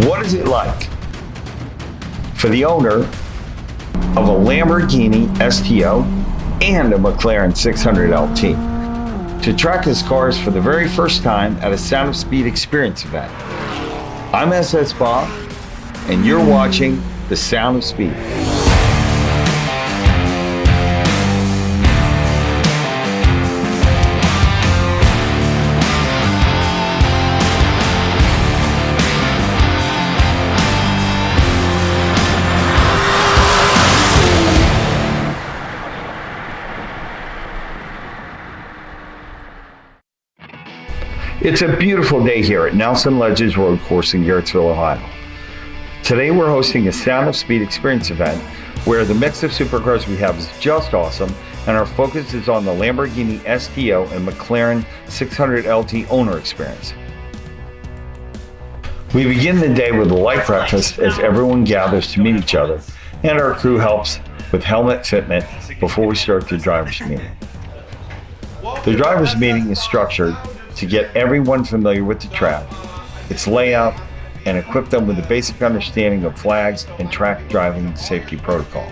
What is it like for the owner of a Lamborghini STO and a McLaren 600 LT to track his cars for the very first time at a Sound of Speed experience event? I'm SS Bob, and you're watching the Sound of Speed. It's a beautiful day here at Nelson Ledges Road Course in Garrettsville, Ohio. Today we're hosting a Sound of Speed experience event where the mix of supercars we have is just awesome, and our focus is on the Lamborghini STO and Mclaren 600 LT owner experience. We begin the day with a light breakfast as everyone gathers to meet each other, and our crew helps with helmet fitment before we start the driver's meeting. The driver's meeting is structured to get everyone familiar with the track, its layout, and equip them with a basic understanding of flags and track driving safety protocol.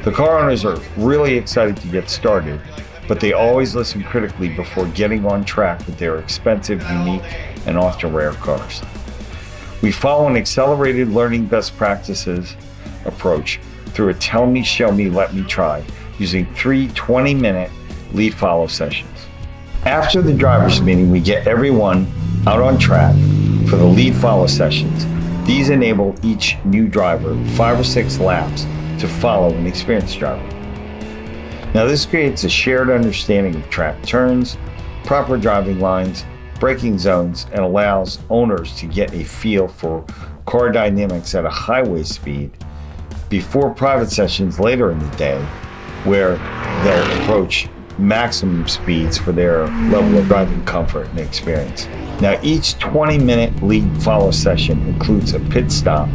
The car owners are really excited to get started, but they always listen critically before getting on track with their expensive, unique, and often rare cars. We follow an accelerated learning best practices approach through a tell me, show me, let me try, using 3 20-minute lead follow sessions. After the driver's meeting, we get everyone out on track for the lead follow sessions. These enable each new driver 5 or 6 laps to follow an experienced driver. Now this creates a shared understanding of track turns, proper driving lines, braking zones, and allows owners to get a feel for car dynamics at a highway speed before private sessions later in the day, where they'll approach maximum speeds for their level of driving comfort and experience. Now each 20-minute lead follow session includes a pit stop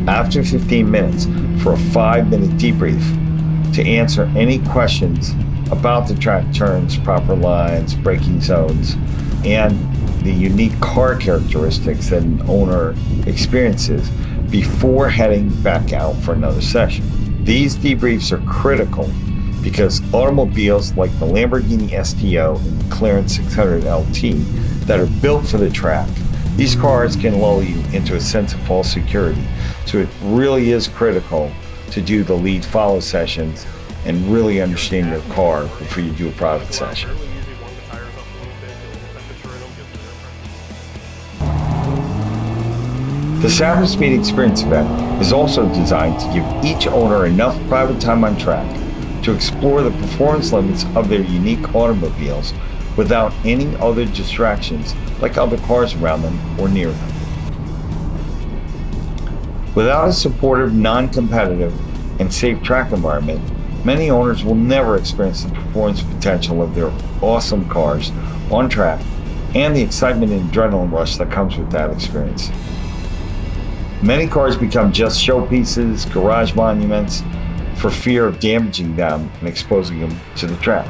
after 15 minutes for a 5-minute debrief to answer any questions about the track turns, proper lines, braking zones, and the unique car characteristics that an owner experiences before heading back out for another session. These debriefs are critical because automobiles like the Lamborghini STO and McLaren 600 LT that are built for the track, these cars can lull you into a sense of false security. So it really is critical to do the lead follow sessions and really understand your car before you do a private session. The Sound of Speed experience event is also designed to give each owner enough private time on track to explore the performance limits of their unique automobiles without any other distractions like other cars around them or near them. Without a supportive, non-competitive, and safe track environment, many owners will never experience the performance potential of their awesome cars on track and the excitement and adrenaline rush that comes with that experience. Many cars become just showpieces, garage monuments, for fear of damaging them and exposing them to the track.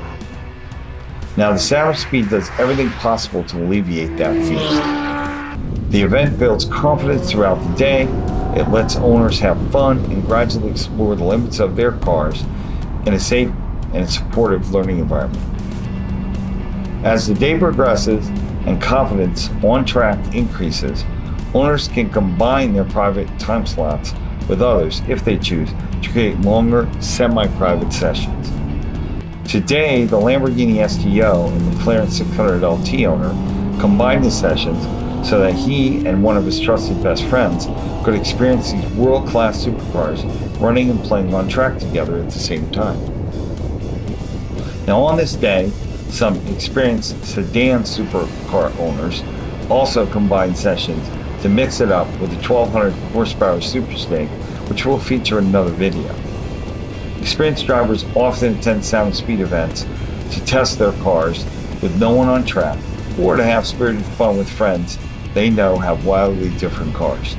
Now the Sound of Speed does everything possible to alleviate that fear. The event builds confidence throughout the day. It lets owners have fun and gradually explore the limits of their cars in a safe and supportive learning environment. As the day progresses and confidence on track increases, owners can combine their private time slots with others, if they choose, to create longer, semi-private sessions. Today, the Lamborghini STO and McLaren 600 LT owner combined the sessions so that he and one of his trusted best friends could experience these world-class supercars running and playing on track together at the same time. Now on this day, some experienced sedan supercar owners also combined sessions to mix it up with a 1200 horsepower Super Snake, which will feature in another video. Experienced drivers often attend Sound of Speed events to test their cars with no one on track or to have spirited fun with friends they know have wildly different cars.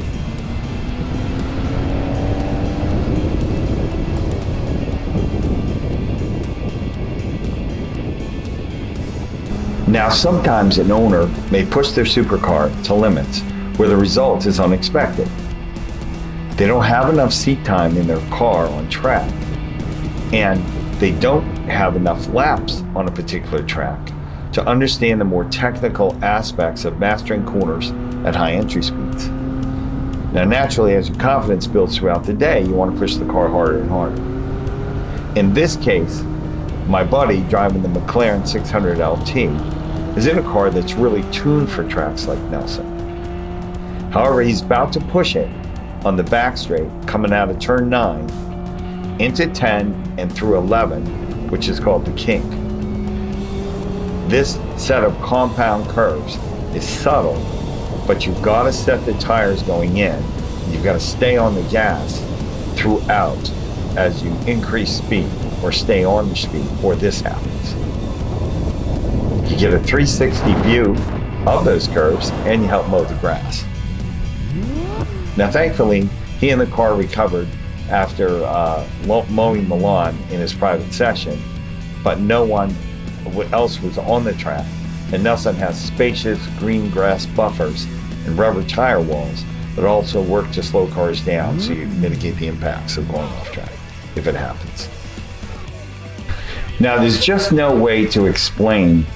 Now sometimes an owner may push their supercar to limits where the result is unexpected. They don't have enough seat time in their car on track, and they don't have enough laps on a particular track to understand the more technical aspects of mastering corners at high entry speeds. Now, naturally, as your confidence builds throughout the day, you want to push the car harder and harder. In this case, my buddy driving the McLaren 600 LT is in a car that's really tuned for tracks like Nelson. However, he's about to push it on the back straight coming out of turn 9 into 10 and through 11, which is called the kink. This set of compound curves is subtle, but you've got to set the tires going in. You've got to stay on the gas throughout as you increase speed or stay on the speed, or this happens. You get a 360 view of those curves and you help mow the grass. Now, thankfully, he and the car recovered after mowing the lawn in his private session, but no one else was on the track. And Nelson has spacious green grass buffers and rubber tire walls that also work to slow cars down so you mitigate the impacts of going off track if it happens. Now, there's just no way to explain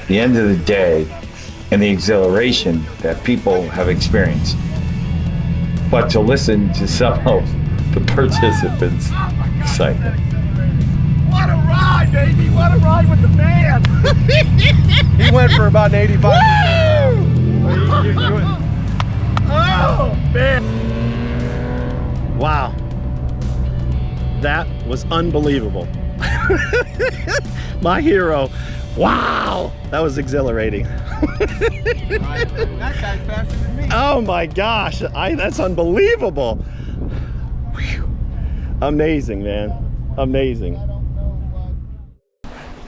the end of the day and the exhilaration that people have experienced, but to listen to some of the participants' excitement. What a ride, baby! What a ride with the man! He went for about an 85%. Oh, man! Wow. That was unbelievable. My hero. Wow. That was exhilarating. That guy's faster than me. Oh my gosh. That's unbelievable. Whew. Amazing, man. Amazing.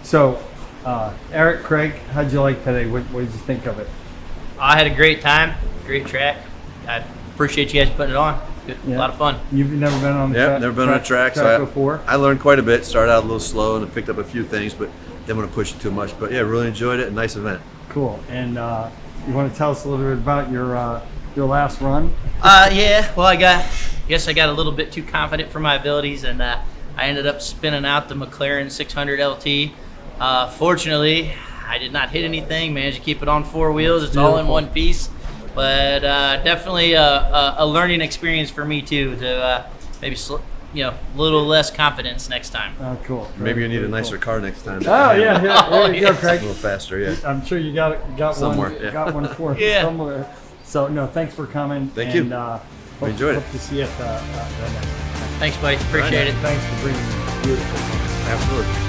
So, Eric, Craig, how'd you like today? What did you think of it? I had a great time, great track. I appreciate you guys putting it on. Good, Yeah. A lot of fun. You've never been on a Yep, track? never been on a track, so before? I learned quite a bit. Started out a little slow and picked up a few things, but didn't want to push it too much. But yeah, really enjoyed it. Nice event. Cool. And you want to tell us a little bit about your last run? Yeah. Well, I guess I got a little bit too confident for my abilities, and I ended up spinning out the McLaren 600 LT. Fortunately, I did not hit anything. Managed to keep it on 4 wheels. It's all in one piece. But definitely a learning experience for me too. To maybe a little less confidence next time. Oh, cool. Maybe you need a Very nicer cool. car next time. Oh yeah, there you go, A Craig. little faster, yeah. I'm sure you got Somewhere, one. yeah. Got one for Yeah. somewhere. So no, thanks for coming. Thank you. Hope, enjoyed it. Hope to see you at the next. Thanks, buddy. Appreciate it. Thanks for bringing beautiful. Absolutely.